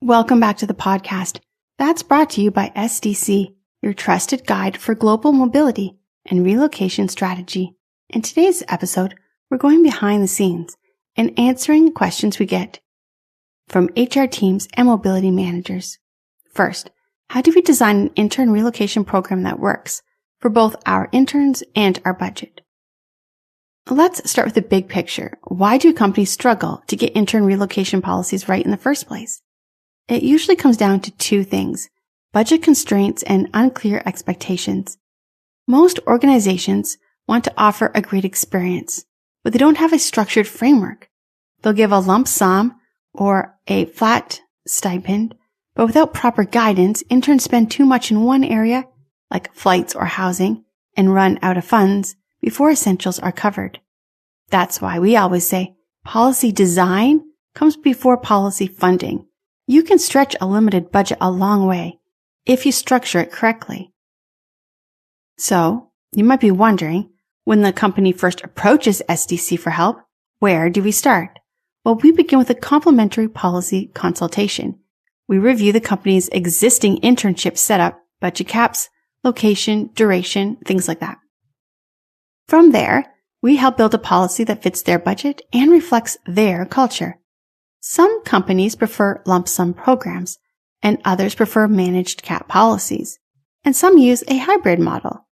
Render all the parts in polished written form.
Welcome back to the podcast. That's brought to you by SDC, your trusted guide for global mobility and relocation strategy. In today's episode, we're going behind the scenes and answering questions we get from HR teams and mobility managers. First, how do we design an intern relocation program that works for both our interns and our budget? Let's start with the big picture. Why do companies struggle to get intern relocation policies right in the first place? It usually comes down to two things: budget constraints and unclear expectations. Most organizations want to offer a great experience, but they don't have a structured framework. They'll give a lump sum or a flat stipend, but without proper guidance, interns spend too much in one area, like flights or housing, and run out of funds before essentials are covered. That's why we always say policy design comes before policy funding. You can stretch a limited budget a long way if you structure it correctly. So, you might be wondering, when the company first approaches SDC for help, where do we start? Well, we begin with a complimentary policy consultation. We review the company's existing internship setup, budget caps, location, duration, things like that. From there, we help build a policy that fits their budget and reflects their culture. Some companies prefer lump sum programs, and others prefer managed cap policies, and some use a hybrid model.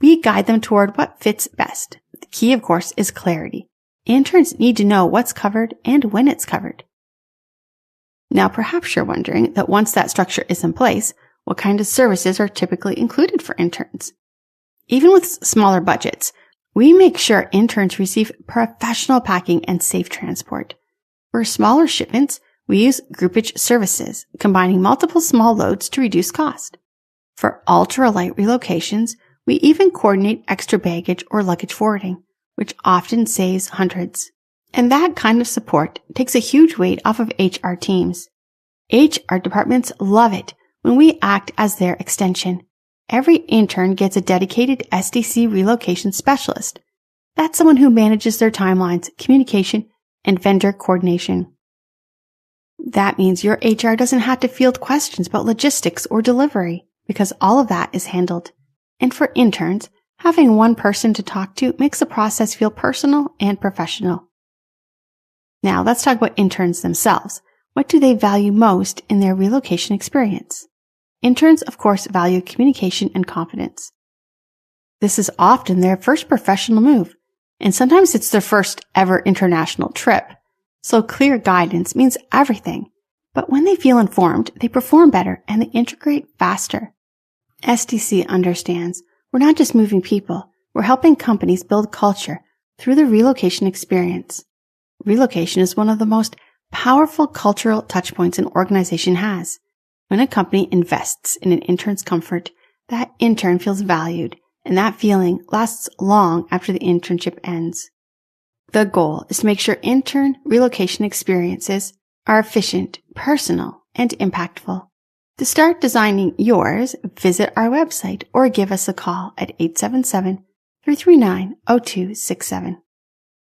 We guide them toward what fits best. The key, of course, is clarity. Interns need to know what's covered and when it's covered. Now, perhaps you're wondering that once that structure is in place, what kind of services are typically included for interns? Even with smaller budgets, we make sure interns receive professional packing and safe transport. For smaller shipments, we use groupage services, combining multiple small loads to reduce cost. For ultra-light relocations, we even coordinate extra baggage or luggage forwarding, which often saves hundreds. And that kind of support takes a huge weight off of HR teams. HR departments love it when we act as their extension. Every intern gets a dedicated SDC relocation specialist. That's someone who manages their timelines, communication, and vendor coordination. That means your HR doesn't have to field questions about logistics or delivery, because all of that is handled. And for interns, having one person to talk to makes the process feel personal and professional. Now let's talk about interns themselves. What do they value most in their relocation experience? Interns, of course, value communication and confidence. This is often their first professional move, and sometimes it's their first ever international trip. So clear guidance means everything. But when they feel informed, they perform better and they integrate faster. SDC understands we're not just moving people, we're helping companies build culture through the relocation experience. Relocation is one of the most powerful cultural touchpoints an organization has. When a company invests in an intern's comfort, that intern feels valued, and that feeling lasts long after the internship ends. The goal is to make sure intern relocation experiences are efficient, personal, and impactful. To start designing yours, visit our website or give us a call at 877-339-0267.